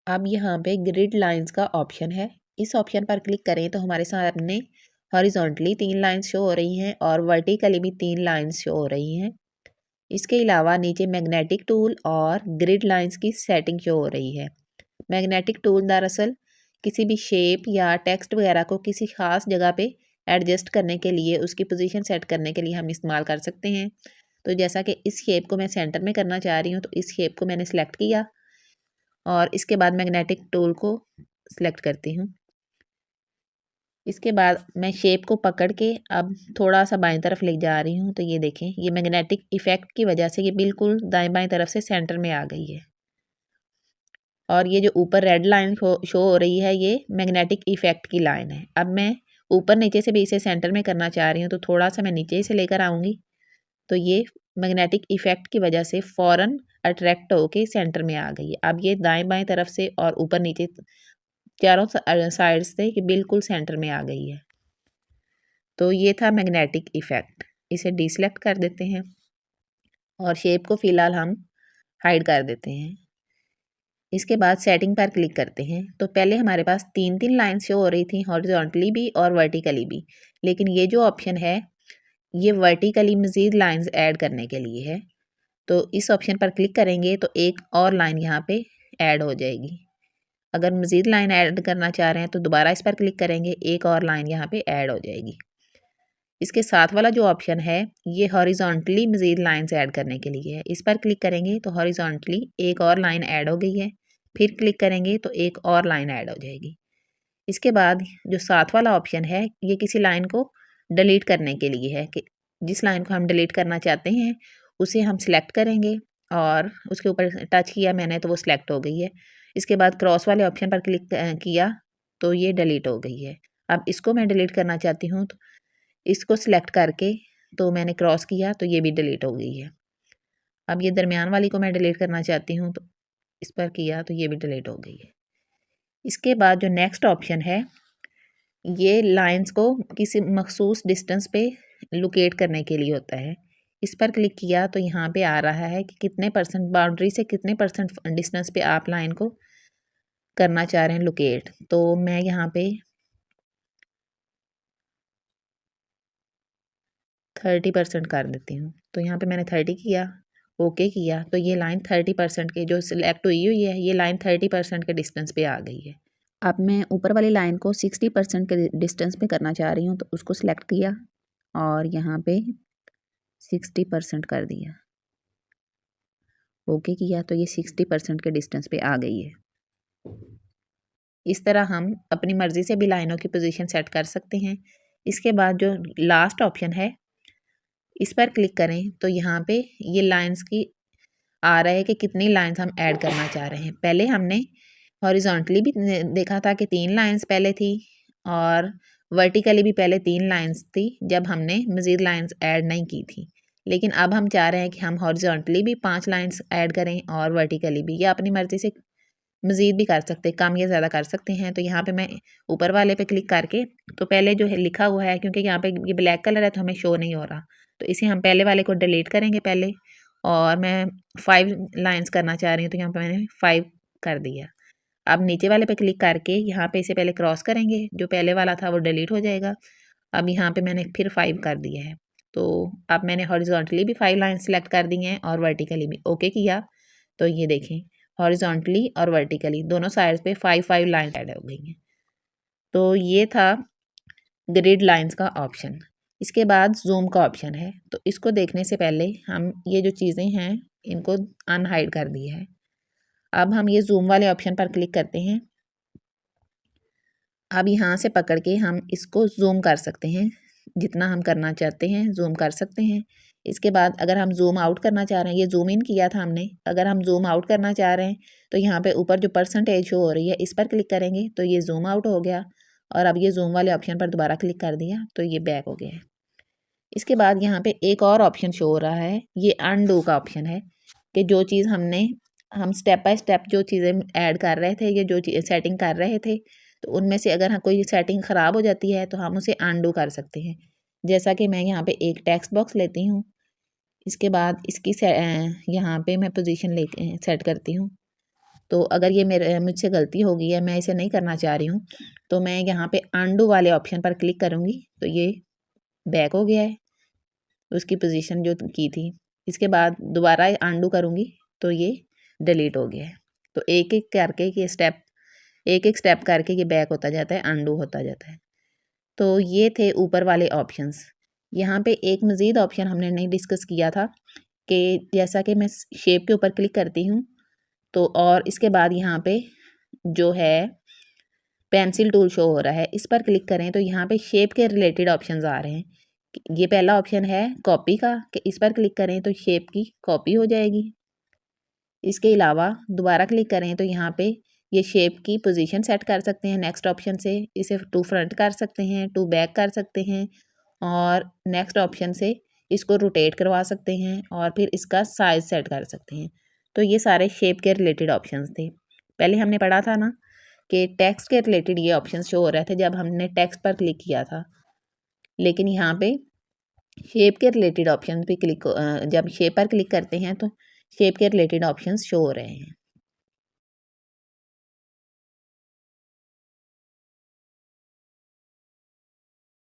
अब यहाँ पे ग्रिड लाइंस का ऑप्शन है, इस ऑप्शन पर क्लिक करें तो हमारे सामने हॉरिजॉन्टली 3 लाइंस शो हो रही हैं और वर्टिकली भी 3 लाइंस शो हो रही हैं। इसके अलावा नीचे मैग्नेटिक टूल और ग्रिड लाइंस की सेटिंग शो हो रही है। मैग्नेटिक टूल दरअसल किसी भी शेप या टेक्स्ट वगैरह को किसी खास जगह पे एडजस्ट करने के लिए, उसकी पोजीशन सेट करने के लिए हम इस्तेमाल कर सकते हैं। तो जैसा कि इस शेप को मैं सेंटर में करना चाह रही हूँ, तो इस शेप को मैंने सेलेक्ट किया और इसके बाद मैग्नेटिक टूल को सिलेक्ट करती हूँ। इसके बाद मैं शेप को पकड़ के अब थोड़ा सा बाएं तरफ ले जा रही हूँ। तो ये देखें, ये मैग्नेटिक इफ़ेक्ट की वजह से ये बिल्कुल दाएं बाएं तरफ से सेंटर में आ गई है। और ये जो ऊपर रेड लाइन शो हो रही है, ये मैग्नेटिक इफ़ेक्ट की लाइन है। अब मैं ऊपर नीचे से भी इसे सेंटर में करना चाह रही हूँ, तो थोड़ा सा मैं नीचे से लेकर आऊँगी। तो ये मैग्नेटिक इफ़ेक्ट की वजह से फ़ौरन अट्रैक्ट होके सेंटर में आ गई है। अब ये दाएं बाएं तरफ से और ऊपर नीचे चारों साइड से ये बिल्कुल सेंटर में आ गई है। तो ये था मैग्नेटिक इफ़ेक्ट। इसे डीसेलेक्ट कर देते हैं और शेप को फ़िलहाल हम हाइड कर देते हैं। इसके बाद सेटिंग पर क्लिक करते हैं। तो पहले हमारे पास 3 लाइन शो हो रही थी, हॉरिजॉन्टली भी और वर्टिकली भी, लेकिन ये जो ऑप्शन है ये वर्टिकली मज़ीद लाइंस ऐड करने के लिए है। तो इस ऑप्शन पर क्लिक करेंगे तो एक और लाइन यहाँ पे ऐड हो जाएगी। अगर मज़ीद लाइन ऐड करना चाह रहे हैं तो दोबारा इस पर क्लिक करेंगे, एक और लाइन यहाँ पे ऐड हो जाएगी। इसके साथ वाला जो ऑप्शन है ये हॉरिजॉन्टली मज़ीद लाइंस ऐड करने के लिए है। इस पर क्लिक करेंगे तो हॉरिजॉन्टली एक और लाइन ऐड हो गई है। फिर क्लिक करेंगे तो एक और लाइन ऐड हो जाएगी। इसके बाद जो साथ वाला ऑप्शन है ये किसी लाइन को डिलीट करने के लिए है, कि जिस लाइन को हम डिलीट करना चाहते हैं उसे हम सिलेक्ट करेंगे और उसके ऊपर टच किया मैंने तो वो सिलेक्ट हो गई है। इसके बाद क्रॉस वाले ऑप्शन पर क्लिक किया तो ये डिलीट हो गई है। अब इसको मैं डिलीट करना चाहती हूँ, तो इसको सिलेक्ट करके तो मैंने क्रॉस किया तो ये भी डिलीट हो गई है। अब ये दरमियान वाली को मैं डिलीट करना चाहती हूँ, तो इस पर किया तो ये भी डिलीट हो गई है। इसके बाद जो नेक्स्ट ऑप्शन है ये लाइंस को किसी मखसूस डिस्टेंस पे लोकेट करने के लिए होता है। इस पर क्लिक किया तो यहाँ पे आ रहा है कि कितने परसेंट बाउंड्री से कितने परसेंट डिस्टेंस पे आप लाइन को करना चाह रहे हैं लोकेट। तो मैं यहाँ पे 30% कर देती हूँ। तो यहाँ पे मैंने 30 किया, ओके किया, तो ये लाइन 30% के जो सिलेक्ट हुई हुई है ये लाइन 30% के डिस्टेंस पे आ गई है। अब मैं ऊपर वाली लाइन को 60% के डिस्टेंस पे करना चाह रही हूँ, तो उसको सिलेक्ट किया और यहाँ पे 60% कर दिया, ओके किया, तो ये 60% के डिस्टेंस पे आ गई है। इस तरह हम अपनी मर्ज़ी से भी लाइनों की पोजीशन सेट कर सकते हैं। इसके बाद जो लास्ट ऑप्शन है इस पर क्लिक करें तो यहाँ पे ये लाइंस की आ रहा है कि कितनी लाइंस हम ऐड करना चाह रहे हैं। पहले हमने हॉरिजॉन्टली भी देखा था कि 3 लाइंस पहले थी और वर्टिकली भी पहले 3 लाइंस थी जब हमने मज़ीद लाइंस ऐड नहीं की थी। लेकिन अब हम चाह रहे हैं कि हम हॉरिजॉन्टली भी 5 लाइंस ऐड करें और वर्टिकली भी, या अपनी मर्ज़ी से मज़ीद भी कर सकते हैं, कम या ज़्यादा कर सकते हैं। तो यहाँ पे मैं ऊपर वाले पे क्लिक करके तो पहले जो है लिखा हुआ है, क्योंकि यहाँ पे ये ब्लैक कलर है तो हमें शो नहीं हो रहा, तो इसे हम पहले वाले को डिलीट करेंगे पहले, और मैं 5 लाइंस करना चाह रही हूँ तो यहाँ पे मैंने 5 कर दिया। अब नीचे वाले पे क्लिक करके यहाँ पे इसे पहले क्रॉस करेंगे, जो पहले वाला था वो डिलीट हो जाएगा। अब यहाँ पे मैंने फिर 5 कर दिया है। तो अब मैंने हॉरिजॉन्टली भी 5 लाइन सेलेक्ट कर दी हैं और वर्टिकली भी, ओके किया। तो ये देखें हॉरिजॉन्टली और वर्टिकली दोनों साइड्स पे 5 लाइन ऐड हो गई हैं। तो ये था ग्रिड लाइंस का ऑप्शन। इसके बाद जूम का ऑप्शन है, तो इसको देखने से पहले हम ये जो चीज़ें हैं इनको अनहाइड कर दिया है। अब हम ये जूम वाले ऑप्शन पर क्लिक करते हैं। अब यहाँ से पकड़ के हम इसको जूम कर सकते हैं, जितना हम करना चाहते हैं जूम कर सकते हैं। इसके बाद अगर हम जूम आउट करना चाह रहे हैं, ये जूम इन किया था हमने, अगर हम जूम आउट करना चाह रहे हैं तो यहाँ पे ऊपर जो परसेंटेज शो हो रही है इस पर क्लिक करेंगे तो ये जूम आउट हो गया, और अब ये जूम वाले ऑप्शन पर दोबारा क्लिक कर दिया तो ये बैक हो गया है। इसके बाद यहाँ पे एक और ऑप्शन शो हो रहा है, ये अनडू का ऑप्शन है, कि जो चीज़ हम स्टेप बाय स्टेप जो चीज़ें ऐड कर रहे थे, ये जो सेटिंग कर रहे थे, तो उनमें से अगर कोई सेटिंग ख़राब हो जाती है तो हम उसे अनडू कर सकते हैं। जैसा कि मैं यहाँ पे एक टेक्स्ट बॉक्स लेती हूँ, इसके बाद इसकी यहाँ पे मैं पोजीशन लेके सेट करती हूँ। तो अगर ये मुझसे गलती हो गई है, मैं इसे नहीं करना चाह रही हूँ, तो मैं यहाँ पे अंडू वाले ऑप्शन पर क्लिक करूँगी तो ये बैक हो गया है उसकी पोजीशन जो की थी। इसके बाद दोबारा अंडू करूँगी तो ये डिलीट हो गया है। तो एक एक करके एक स्टेप करके ये बैक होता जाता है, अंडू होता जाता है। तो ये थे ऊपर वाले ऑप्शंस। यहाँ पे एक मज़ीद ऑप्शन हमने नहीं डिस्कस किया था कि जैसा कि मैं शेप के ऊपर क्लिक करती हूँ तो और इसके बाद यहाँ पे जो है पेंसिल टूल शो हो रहा है, इस पर क्लिक करें तो यहाँ पे शेप के रिलेटेड ऑप्शंस आ रहे हैं। ये पहला ऑप्शन है कॉपी का कि इस पर क्लिक करें तो शेप की कॉपी हो जाएगी। इसके अलावा दोबारा क्लिक करें तो यहाँ पे ये शेप की पोजीशन सेट कर सकते हैं नेक्स्ट ऑप्शन से। इसे टू फ्रंट कर सकते हैं, टू बैक कर सकते हैं और नेक्स्ट ऑप्शन से इसको रोटेट करवा सकते हैं और फिर इसका साइज सेट कर सकते हैं। तो ये सारे शेप के रिलेटेड ऑप्शंस थे। पहले हमने पढ़ा था ना कि टेक्स्ट के रिलेटेड ये ऑप्शन शो हो रहे थे जब हमने टेक्स्ट पर क्लिक किया था, लेकिन यहाँ पे शेप के रिलेटेड ऑप्शन पे जब शेप पर क्लिक करते हैं तो शेप के रिलेटेड ऑप्शंस शो हो रहे हैं।